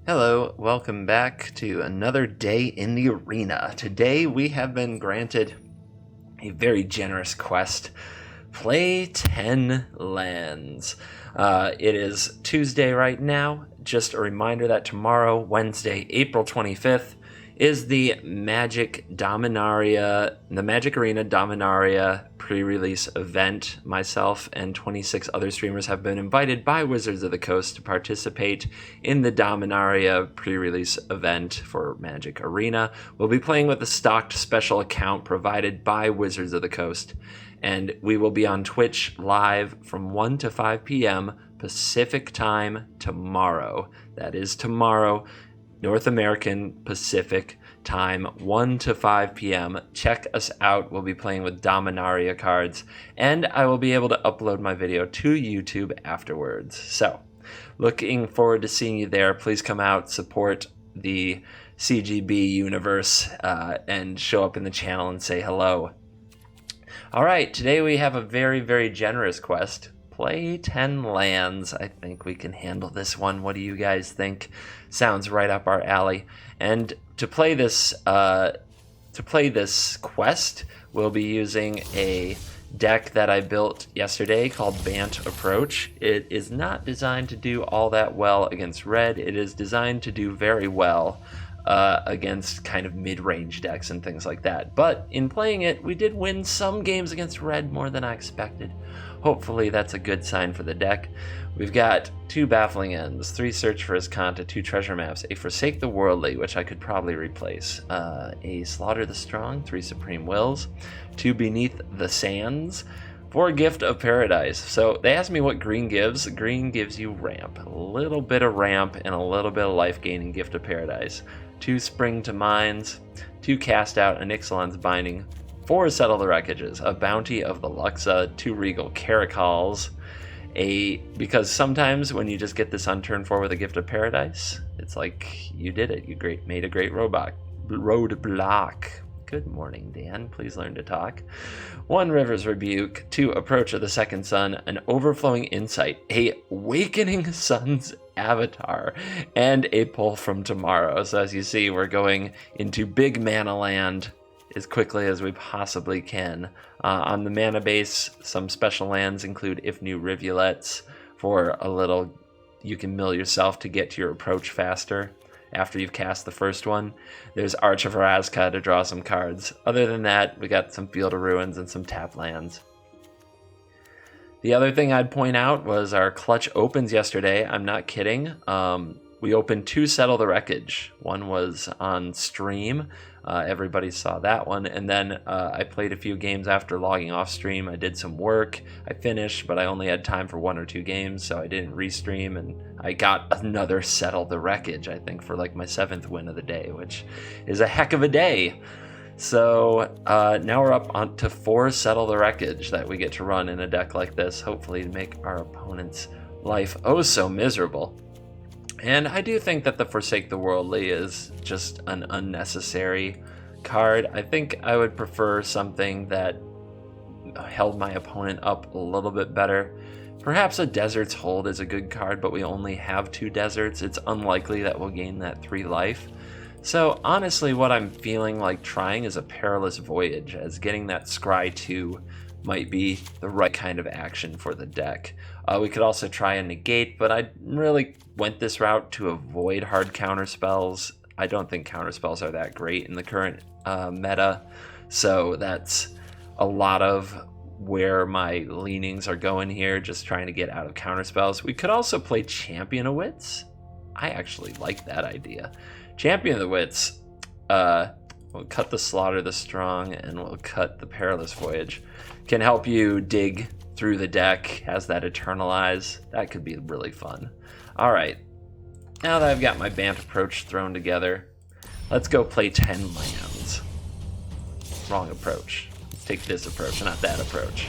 Hello, welcome back to another day in the arena. Today we have been granted a very generous quest. Play 10 lands. It is Tuesday right now. Just a reminder that tomorrow, Wednesday, April 25th, is the Magic Arena Dominaria pre-release event. Myself and 26 other streamers have been invited by Wizards of the Coast to participate in the Dominaria pre-release event for Magic Arena. We'll be playing with a stocked special account provided by Wizards of the Coast, and we will be on Twitch live from 1 to 5 p.m. Pacific time tomorrow. That is tomorrow, North American Pacific time, 1 to 5 p.m. Check us out. We'll be playing with Dominaria cards, and I will be able to upload my video to YouTube afterwards. So, looking forward to seeing you there. Please come out, support the CGB universe, and show up in the channel and say hello. All right, today we have a very, very generous quest. Play 10 lands. I think we can handle this one. What do you guys think? Sounds right up our alley. And to play this quest, we'll be using a deck that I built yesterday called Bant Approach. It is not designed to do all that well against red. It is designed to do very well against kind of mid-range decks and things like that. But in playing it, we did win some games against red more than I expected. Hopefully that's a good sign for the deck. We've got 2 Baffling Ends, 3 Search for Azcanta, 2 Treasure Maps, a Forsake the Worldly, which I could probably replace, a Slaughter the Strong, 3 Supreme Wills, 2 Beneath the Sands, 4 Gift of Paradise. So they asked me what green gives. Green gives you ramp, a little bit of ramp and a little bit of life gain in Gift of Paradise. 2 Spring to Mines, 2 Cast Out, an Ixalan's Binding, 4 Settle the Wreckages, a Bounty of the Luxa, 2 Regal Caracals, because sometimes when you just get this on turn 4 with a Gift of Paradise, it's like you did it. You made a great roadblock. Good morning, Dan. Please learn to talk. 1 River's Rebuke, 2 Approach of the Second Sun, an Overflowing Insight, a Wakening Sun's Avatar, and a Pull from Tomorrow. So as you see, we're going into big mana land as quickly as we possibly can. On the mana base, some special lands include If New Rivulets for a little, you can mill yourself to get to your approach faster after you've cast the first one. There's Arch of Azcanta to draw some cards. Other than that, we got some Field of Ruins and some tap lands. The other thing I'd point out was our clutch opens yesterday. I'm not kidding. We opened 2 Settle the Wreckage. One was on stream. Everybody saw that one. And then I played a few games after logging off stream. I did some work. I finished, but I only had time for 1 or 2 games, so I didn't restream. And I got another Settle the Wreckage, I think, for like my 7th win of the day, which is a heck of a day. So now we're up on to 4 Settle the Wreckage that we get to run in a deck like this, hopefully to make our opponent's life oh so miserable. And I do think that the Forsake the Worldly is just an unnecessary card. I think I would prefer something that held my opponent up a little bit better. Perhaps a Desert's Hold is a good card, but we only have 2 deserts. It's unlikely that we'll gain that 3 life. So honestly, what I'm feeling like trying is a Perilous Voyage, as getting that Scry 2 might be the right kind of action for the deck. We could also try a Negate, but I really went this route to avoid hard counterspells. I don't think counterspells are that great in the current meta, so that's a lot of where my leanings are going here, just trying to get out of counterspells. We could also play Champion of Wits. I actually like that idea. Champion of the Wits, we'll cut the Slaughter the Strong and we'll cut the Perilous Voyage. Can help you dig through the deck, has that Eternalize. That could be really fun. All right, now that I've got my Bant Approach thrown together, let's go play 10 lands. Wrong approach. Let's take this approach, not that approach.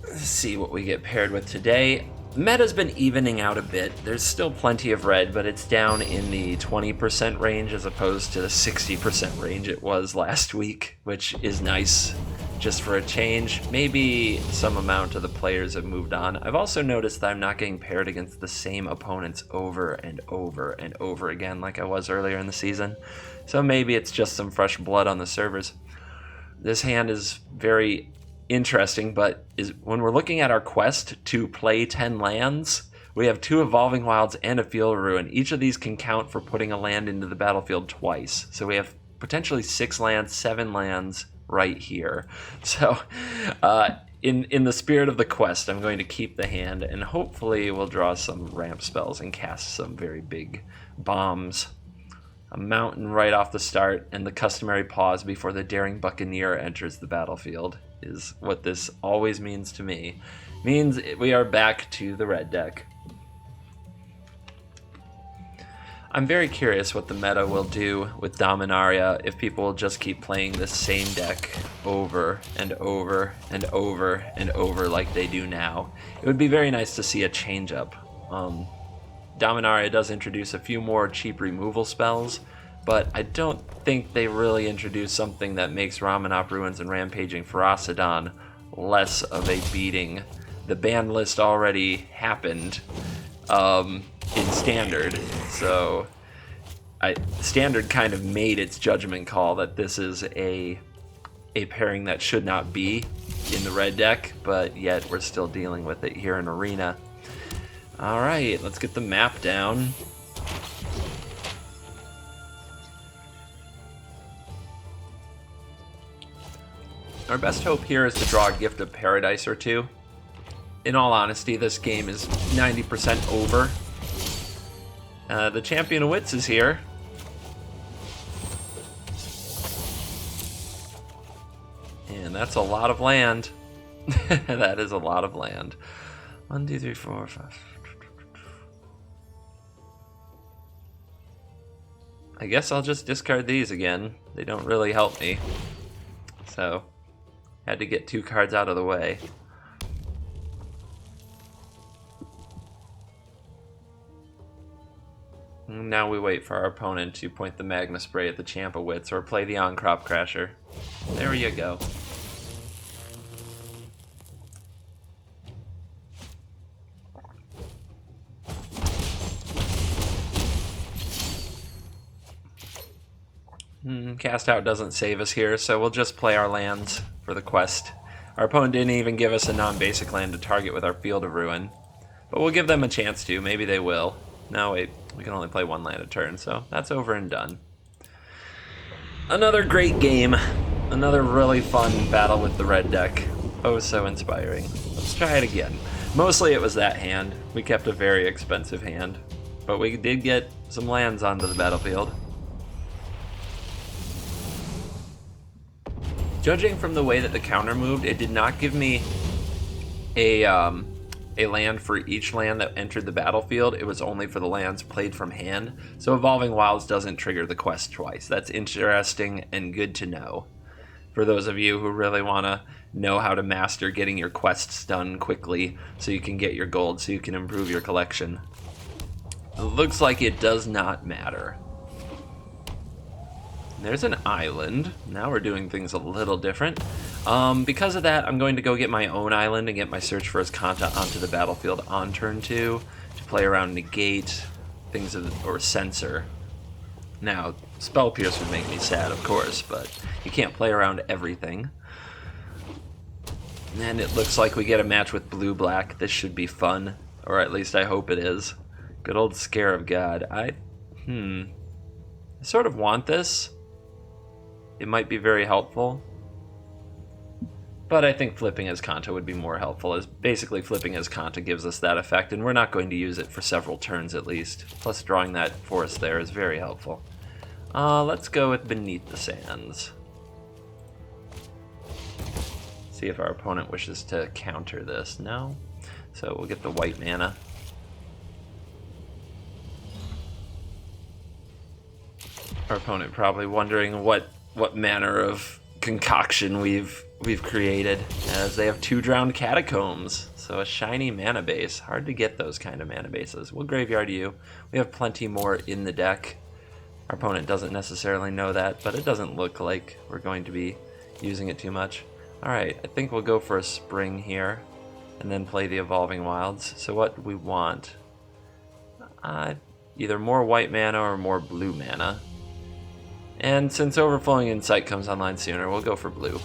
Let's see what we get paired with today. Meta's been evening out a bit. There's still plenty of red, but it's down in the 20% range as opposed to the 60% range it was last week, which is nice just for a change. Maybe some amount of the players have moved on. I've also noticed that I'm not getting paired against the same opponents over and over and over again like I was earlier in the season. So maybe it's just some fresh blood on the servers. This hand is very interesting, but when we're looking at our quest to play 10 lands, we have 2 Evolving Wilds and a Field of Ruin. Each of these can count for putting a land into the battlefield twice. So we have potentially 6 lands, 7 lands right here. So in the spirit of the quest, I'm going to keep the hand, and hopefully we'll draw some ramp spells and cast some very big bombs. A mountain right off the start, and the customary pause before the daring buccaneer enters the battlefield is what this always means to me. Means we are back to the red deck. I'm very curious what the meta will do with Dominaria if people will just keep playing the same deck over and over and over and over like they do now. It would be very nice to see a change up. Dominaria does introduce a few more cheap removal spells, but I don't think they really introduce something that makes Ramanop Ruins and Rampaging Ferocidon less of a beating. The ban list already happened in Standard, so Standard kind of made its judgment call that this is a pairing that should not be in the red deck, but yet we're still dealing with it here in Arena. Alright, let's get the map down. Our best hope here is to draw a Gift of Paradise or 2. In all honesty, this game is 90% over. The Champion of Wits is here. And that's a lot of land. That is a lot of land. 1, 2, 3, 4, 5. I guess I'll just discard these again. They don't really help me. So, had to get 2 cards out of the way. Now we wait for our opponent to point the Magna Spray at the Champ of Wits or play the On-Crop Crasher. There you go. Cast Out doesn't save us here, so we'll just play our lands for the quest. Our opponent didn't even give us a non-basic land to target with our Field of Ruin. But we'll give them a chance to. Maybe they will. No, wait. We can only play 1 land a turn, so that's over and done. Another great game. Another really fun battle with the red deck. Oh, so inspiring. Let's try it again. Mostly it was that hand. We kept a very expensive hand. But we did get some lands onto the battlefield. Judging from the way that the counter moved, it did not give me a land for each land that entered the battlefield. It was only for the lands played from hand. So Evolving Wilds doesn't trigger the quest twice. That's interesting and good to know. For those of you who really want to know how to master getting your quests done quickly so you can get your gold, so you can improve your collection. It looks like it does not matter. There's an island. Now we're doing things a little different. Because of that, I'm going to go get my own island and get my Search for Azcanta onto the battlefield on turn 2 to play around Negate, things or Censor. Now, Spell Pierce would make me sad, of course, but you can't play around everything. And it looks like we get a match with Blue-Black. This should be fun, or at least I hope it is. Good old Scarab God. I sort of want this. It might be very helpful. But I think flipping Azcanta would be more helpful, as basically flipping Azcanta gives us that effect, and we're not going to use it for several turns at least. Plus drawing that forest there is very helpful. Let's go with Beneath the Sands. See if our opponent wishes to counter this. No? So we'll get the white mana. Our opponent probably wondering what manner of concoction we've created, as they have 2 Drowned Catacombs, so a shiny mana base. Hard to get those kind of mana bases. We'll graveyard you. We have plenty more in the deck. Our opponent doesn't necessarily know that, but it doesn't look like we're going to be using it too much. Alright, I think we'll go for a spring here, and then play the Evolving Wilds. So what do we want? Either more white mana or more blue mana. And since Overflowing Insight comes online sooner, we'll go for blue.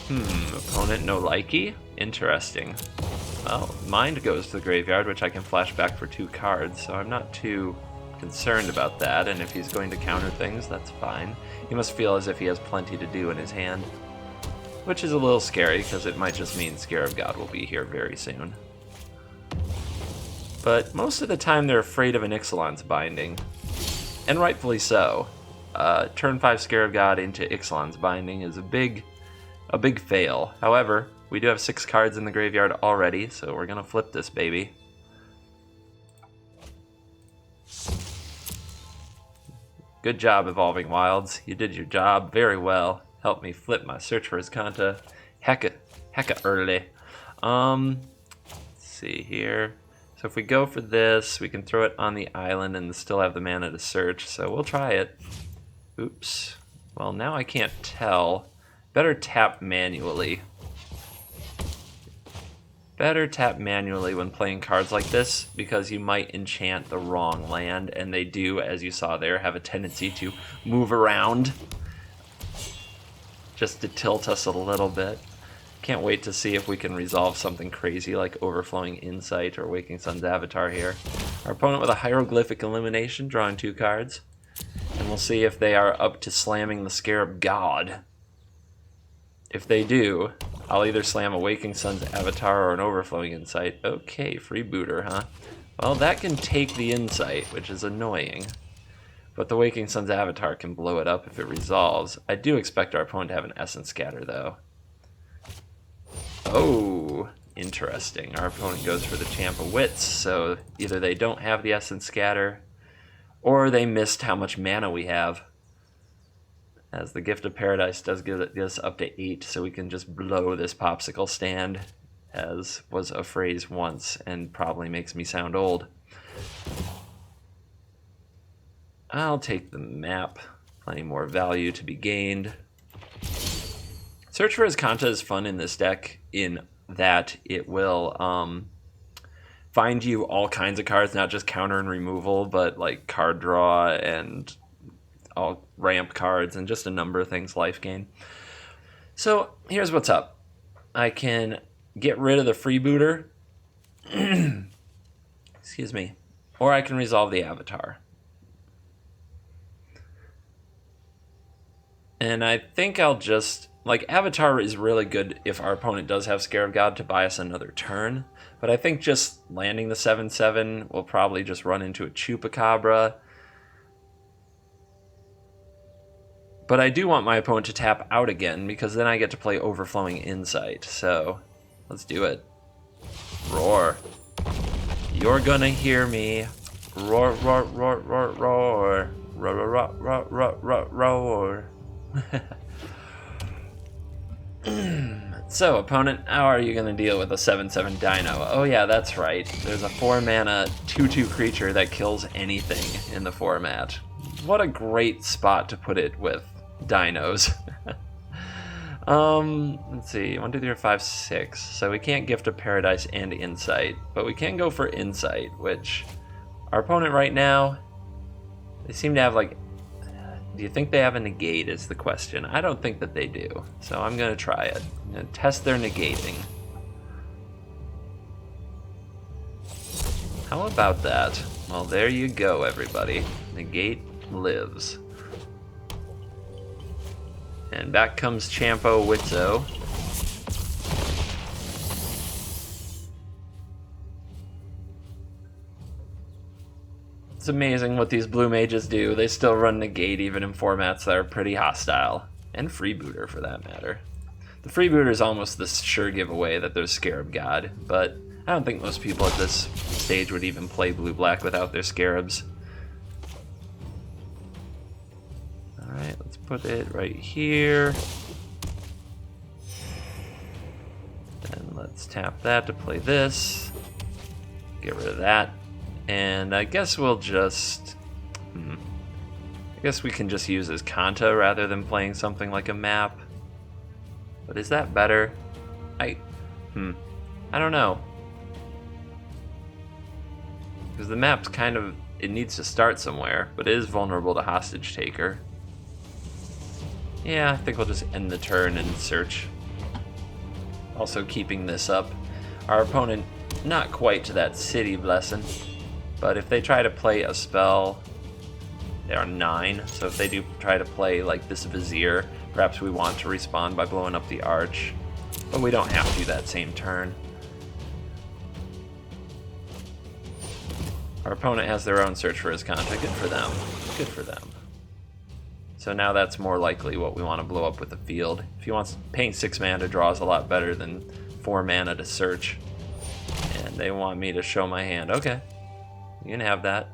Opponent no likey? Interesting. Well, Mind goes to the graveyard, which I can flash back for 2 cards, so I'm not too concerned about that, and if he's going to counter things, that's fine. He must feel as if he has plenty to do in his hand, which is a little scary, because it might just mean Scarab God will be here very soon. But most of the time they're afraid of an Ixalan's Binding, and rightfully so. Turn 5 Scarab God into Ixalan's Binding is a big fail. However, we do have 6 cards in the graveyard already, so we're gonna flip this baby. Good job, Evolving Wilds. You did your job very well. Helped me flip my search for Azcanta hecka early. Let's see here. So if we go for this, we can throw it on the island and still have the mana to search, so we'll try it. Oops. Well, now I can't tell. Better tap manually. Better tap manually when playing cards like this, because you might enchant the wrong land, and they do, as you saw there, have a tendency to move around. Just to tilt us a little bit. Can't wait to see if we can resolve something crazy like Overflowing Insight or Waking Sun's Avatar here. Our opponent with a Hieroglyphic Illumination, drawing 2 cards. And we'll see if they are up to slamming the Scarab God. If they do, I'll either slam a Waking Sun's Avatar or an Overflowing Insight. Okay, freebooter, huh? Well, that can take the Insight, which is annoying. But the Waking Sun's Avatar can blow it up if it resolves. I do expect our opponent to have an Essence Scatter, though. Oh, interesting. Our opponent goes for the Champ of Wits, so either they don't have the Essence Scatter, or they missed how much mana we have. As the Gift of Paradise does give us up to 8, so we can just blow this popsicle stand, as was a phrase once, and probably makes me sound old. I'll take the map. Plenty more value to be gained. Search for Azcanta is fun in this deck in that it will find you all kinds of cards, not just counter and removal, but like card draw and all ramp cards and just a number of things life gain. So here's what's up. I can get rid of the freebooter. Excuse me. Or I can resolve the Avatar. And I think I'll just... Like, Avatar is really good if our opponent does have Scarab God to buy us another turn. But I think just landing the 7/7 will probably just run into a Chupacabra. But I do want my opponent to tap out again, because then I get to play Overflowing Insight. So, let's do it. Roar. You're gonna hear me. Roar, roar, roar, roar, roar. Roar, roar, roar, roar, roar, roar. So, opponent, how are you going to deal with a 7/7 Dino? Oh yeah, that's right. There's a 4-mana 2/2 creature that kills anything in the format. What a great spot to put it with dinos. Let's see, 1, 2, 3, 4, 5, 6. So we can't Gift of Paradise and Insight, but we can go for Insight, which our opponent right now, they seem to have like... Do you think they have a negate is the question. I don't think that they do, so I'm going to try it. I'm going to test their negating. How about that? Well, there you go, everybody. Negate lives. And back comes Champo Witzo. It's amazing what these blue mages do. They still run negate even in formats that are pretty hostile. And freebooter, for that matter. The freebooter is almost the sure giveaway that there's Scarab God, but I don't think most people at this stage would even play blue-black without their Scarabs. Alright, let's put it right here. And let's tap that to play this. Get rid of that. And I guess we'll just... I guess we can just use Azcanta rather than playing something like a map. But is that better? I don't know. Because the map's kind of, it needs to start somewhere, but it is vulnerable to Hostage Taker. Yeah, I think we'll just end the turn and search. Also keeping this up. Our opponent, not quite to that City Blessing, but if they try to play a spell, they are 9, so if they do try to play like this Vizier, perhaps we want to respond by blowing up the Arch, but we don't have to that same turn. Our opponent has their own search for Azcanta. Good for them. Good for them. So now that's more likely what we want to blow up with the field. If he wants, paying 6 mana to draw is a lot better than 4 mana to search. And they want me to show my hand. Okay, you can have that.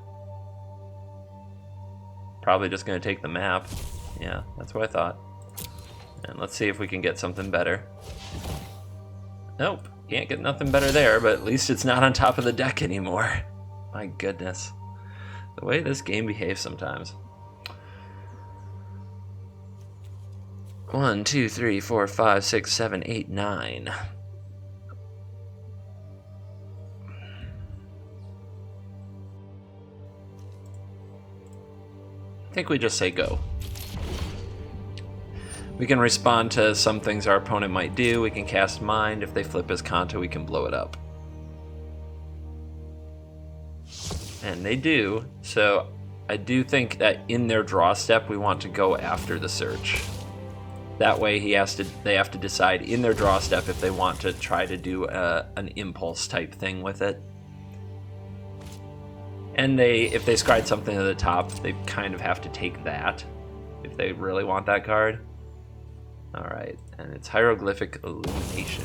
Probably just going to take the map. Yeah, that's what I thought. And let's see if we can get something better. Nope, can't get nothing better there, but at least it's not on top of the deck anymore. My goodness. The way this game behaves sometimes. 1, 2, 3, 4, 5, 6, 7, 8, 9. I think we just say go. We can respond to some things our opponent might do. We can cast Mind. If they flip Azcanta, we can blow it up. And they do, so I do think that in their draw step we want to go after the search. That way they have to decide in their draw step if they want to try to do an impulse type thing with it. And if they scry something at the top, they kind of have to take that if they really want that card. Alright, and it's Hieroglyphic Illumination.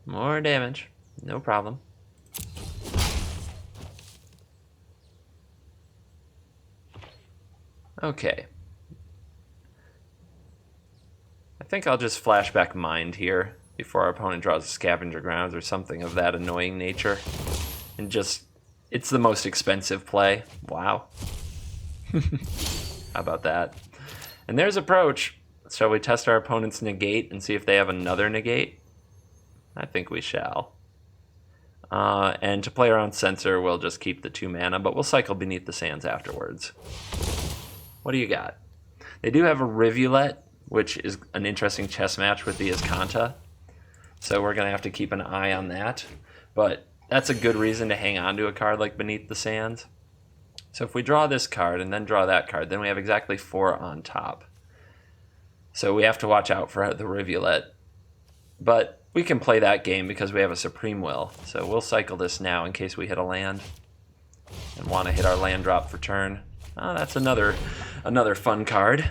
More damage. No problem. Okay. I think I'll just flashback Mind here before our opponent draws a Scavenger Grounds or something of that annoying nature. And just, it's the most expensive play. Wow. How about that? And there's Approach. Shall we test our opponent's negate and see if they have another negate? I think we shall. And to play our own Censor, we'll just keep the 2 mana, but we'll cycle Beneath the Sands afterwards. What do you got? They do have a Rivulet, which is an interesting chess match with the Azcanta. So we're going to have to keep an eye on that. But that's a good reason to hang on to a card like Beneath the Sands. So if we draw this card and then draw that card, then we have exactly 4 on top. So we have to watch out for the Rivulet. But we can play that game because we have a Supreme Will. So we'll cycle this now in case we hit a land and want to hit our land drop for turn. Oh, that's another fun card.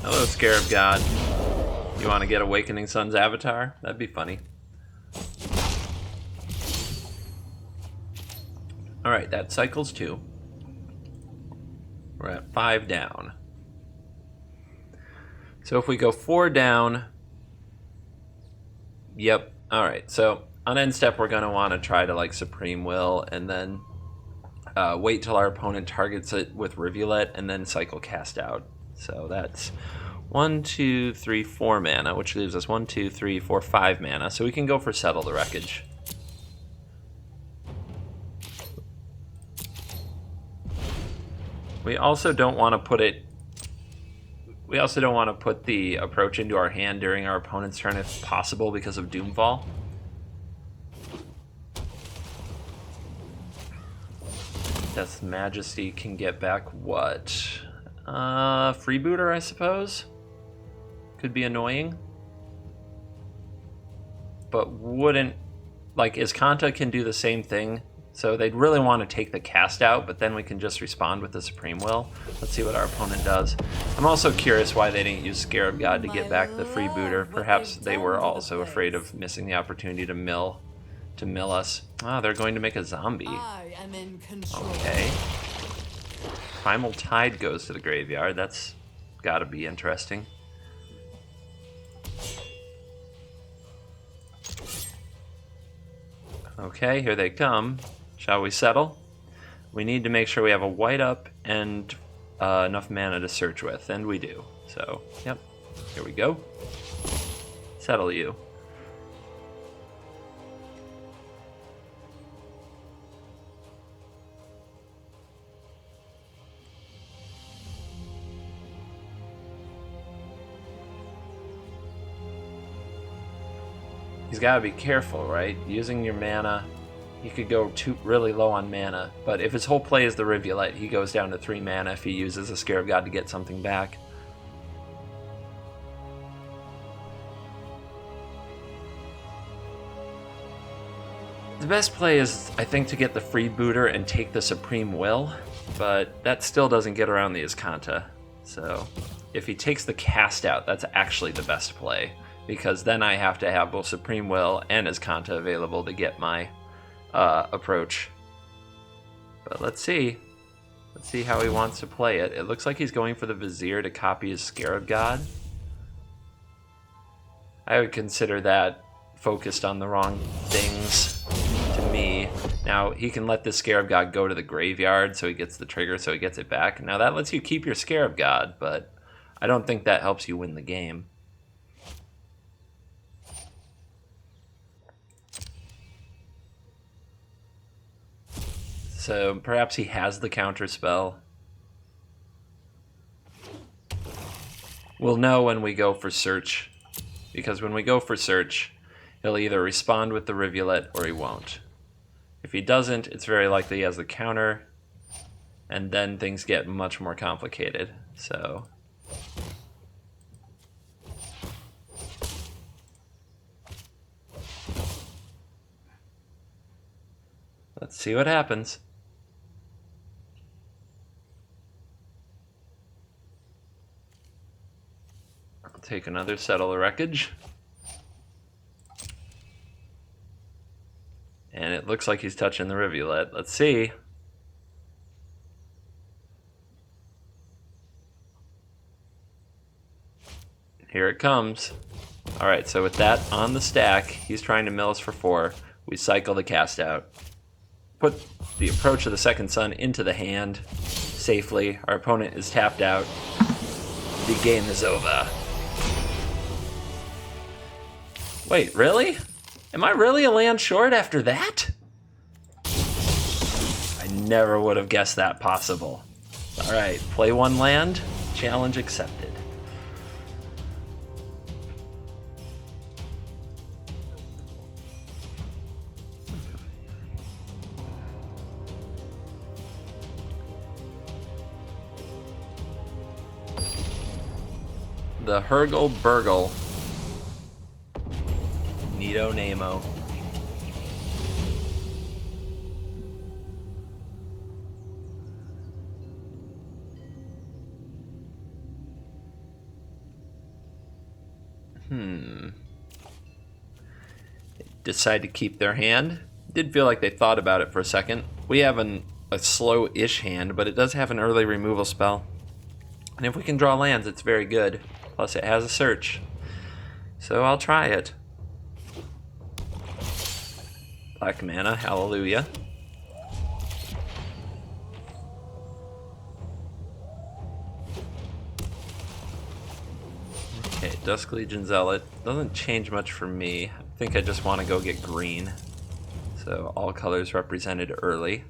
Hello, Scarab God. You want to get Awakening Sun's avatar? That'd be funny. Alright, that cycles 2. We're at 5 down. So if we go 4 down... Yep. Alright, so on end step we're going to want to try to like Supreme Will and then wait till our opponent targets it with Rivulet and then cycle Cast Out. So that's 1, 2, 3, 4 mana, which leaves us 1, 2, 3, 4, 5 mana. So we can go for Settle the Wreckage. We also don't want to put it. We also don't want to put the Approach into our hand during our opponent's turn if possible because of Doomfall. Death's Majesty can get back what? Freebooter, I suppose. Could be annoying. But wouldn't like Azcanta can do the same thing. So they'd really want to take the cast out, but then we can just respond with the Supreme Will. Let's see what our opponent does. I'm also curious why they didn't use Scarab God to get back the freebooter. Perhaps they were also afraid of missing the opportunity to mill us. Ah, they're going to make a zombie. I am in control. Okay. Primal Tide goes to the graveyard. That's gotta be interesting. Okay, here they come. Shall we settle? We need to make sure we have a white up and enough mana to search with, and we do. So, yep, here we go. Settle you. He's got to be careful, right? Using your mana, he could go really low on mana, but if his whole play is the Rivulet, he goes down to 3 mana if he uses a Scarab God to get something back. The best play is, I think, to get the freebooter and take the Supreme Will, but that still doesn't get around the Azcanta. So if he takes the cast out, that's actually the best play, because then I have to have both Supreme Will and Azcanta available to get my approach. But let's see. Let's see how he wants to play it. It looks like he's going for the Vizier to copy his Scarab God. I would consider that focused on the wrong things to me. Now, he can let the Scarab God go to the graveyard so he gets the trigger, so he gets it back. Now, that lets you keep your Scarab God, but I don't think that helps you win the game. So perhaps he has the counter spell. We'll know when we go for search, because when we go for search, he'll either respond with the Rivulet or he won't. If he doesn't, it's very likely he has the counter, and then things get much more complicated. So let's see what happens. I'll take another Settle the Wreckage. And it looks like he's touching the Rivulet. Let's see. Here it comes. Alright, so with that on the stack, he's trying to mill us for 4. We cycle the cast out. Put the approach of the second sun into the hand safely. Our opponent is tapped out. The game is over. Wait, really? Am I really a land short after that? I never would have guessed that possible. Alright, play 1 land. Challenge accepted. The Hergel Burgle. Nito Nemo. Decide to keep their hand. Did feel like they thought about it for a second. We have a slow-ish hand, but it does have an early removal spell. And if we can draw lands, it's very good. Plus it has a search. So I'll try it. Black mana, hallelujah. Okay, Dusk Legion Zealot. Doesn't change much for me. I think I just want to go get green. So all colors represented early.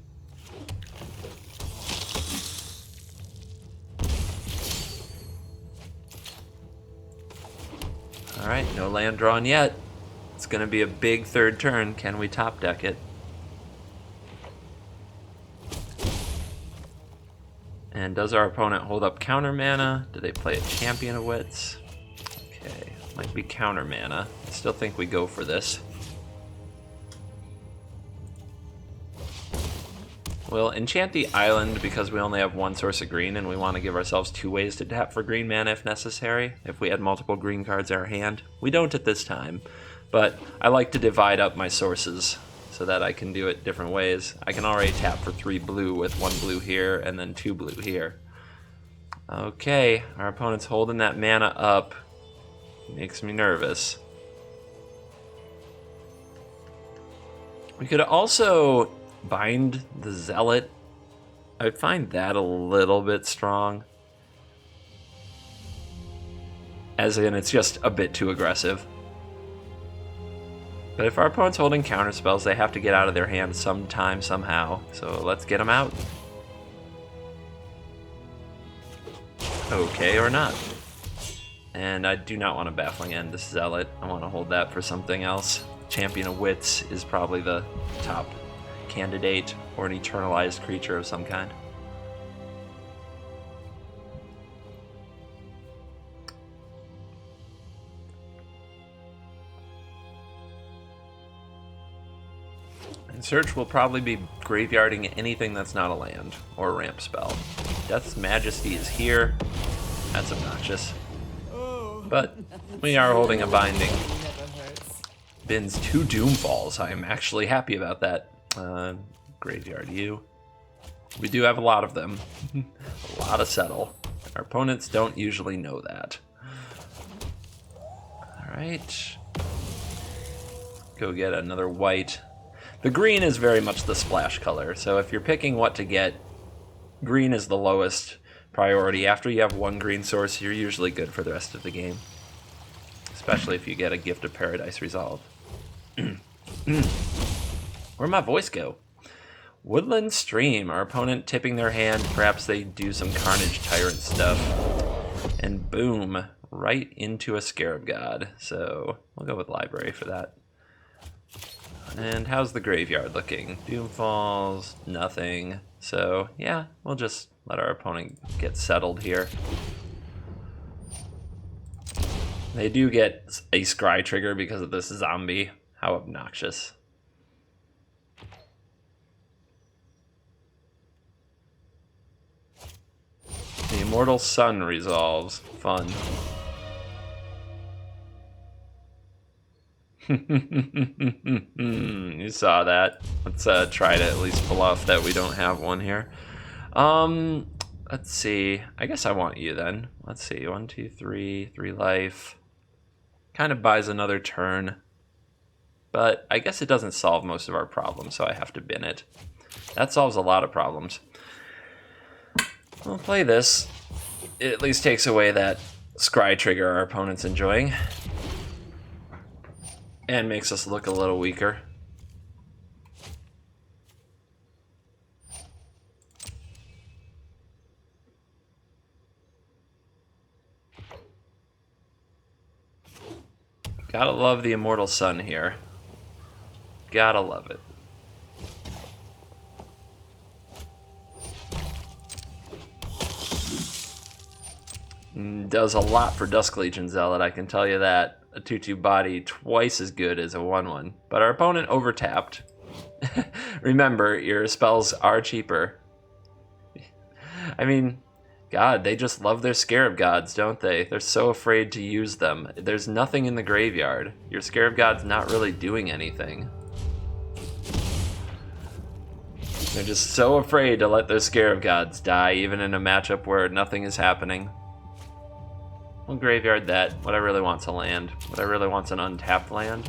Alright, no land drawn yet. It's going to be a big third turn. Can we top deck it? And does our opponent hold up counter mana? Do they play a Champion of Wits? Okay, might be counter mana. I still think we go for this. We'll enchant the island because we only have one source of green, and we want to give ourselves 2 ways to tap for green mana if necessary, if we had multiple green cards in our hand. We don't at this time, but I like to divide up my sources so that I can do it different ways. I can already tap for 3 blue with 1 blue here and then 2 blue here. Okay, our opponent's holding that mana up. Makes me nervous. We could also bind the Zealot. I would find that a little bit strong. As in, it's just a bit too aggressive. But if our opponent's holding counter spells, they have to get out of their hand sometime, somehow. So let's get them out. Okay, or not. And I do not want to Baffling End this Zealot. I want to hold that for something else. Champion of Wits is probably the top candidate, or an eternalized creature of some kind. And search will probably be graveyarding anything that's not a land or a ramp spell. Death's Majesty is here. That's obnoxious. But we are holding a binding. Bins 2 Doomfalls. I'm actually happy about that. Graveyard you. We do have a lot of them. A lot of Settle. Our opponents don't usually know that. Alright. Go get another white. The green is very much the splash color, so if you're picking what to get, green is the lowest priority. After you have 1 green source, you're usually good for the rest of the game. Especially if you get a Gift of Paradise Resolve. Where'd my voice go? Woodland Stream. Our opponent tipping their hand. Perhaps they do some Carnage Tyrant stuff. And boom. Right into a Scarab God. So we'll go with Library for that. And how's the graveyard looking? Doomfalls. Nothing. So yeah, we'll just let our opponent get settled here. They do get a Scry trigger because of this zombie. How obnoxious. The Immortal Sun resolves. Fun. You saw that. Let's try to at least bluff that we don't have one here. Let's see. I guess I want you then. Let's see. 1, 2, 3. 3 life. Kind of buys another turn. But I guess it doesn't solve most of our problems, so I have to bin it. That solves a lot of problems. We'll play this. It at least takes away that Scry trigger our opponent's enjoying. And makes us look a little weaker. Gotta love the Immortal Sun here. Gotta love it. Does a lot for Dusk Legion Zealot, I can tell you that. A 2/2 body twice as good as a 1/1. But our opponent overtapped. Remember, your spells are cheaper. I mean, God, they just love their Scarab Gods, don't they? They're so afraid to use them. There's nothing in the graveyard. Your Scarab God's not really doing anything. They're just so afraid to let their Scarab Gods die, even in a matchup where nothing is happening. We'll graveyard that. What I really want's a land. What I really want's an untapped land.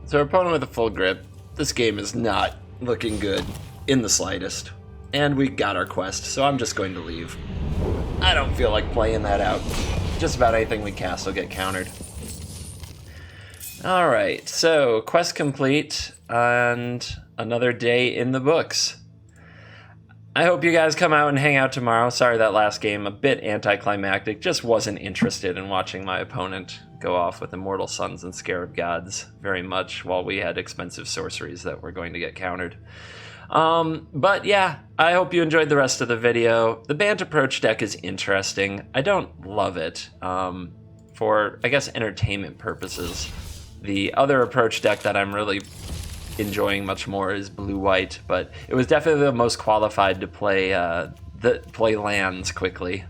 So our opponent with a full grip. This game is not looking good in the slightest. And we got our quest, so I'm just going to leave. I don't feel like playing that out. Just about anything we cast will get countered. Alright, so quest complete and another day in the books. I hope you guys come out and hang out tomorrow. Sorry that last game, a bit anticlimactic. Just wasn't interested in watching my opponent go off with Immortal Suns and Scarab Gods very much while we had expensive sorceries that were going to get countered. But yeah, I hope you enjoyed the rest of the video. The Bant Approach deck is interesting. I don't love it for, I guess, entertainment purposes. The other approach deck that I'm really enjoying much more is blue-white, but it was definitely the most qualified to play play lands quickly.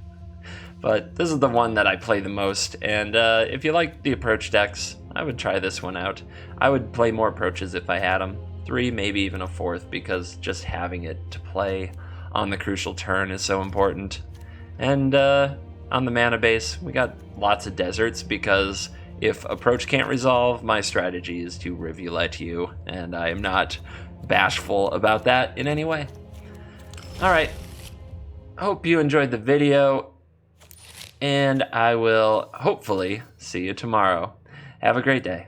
But this is the one that I play the most, and if you like the approach decks, I would try this one out. I would play more approaches if I had them. 3, maybe even a 4th, because just having it to play on the crucial turn is so important. And on the mana base, we got lots of deserts, because if approach can't resolve, my strategy is to Rivulet you, and I am not bashful about that in any way. Alright, hope you enjoyed the video, and I will hopefully see you tomorrow. Have a great day.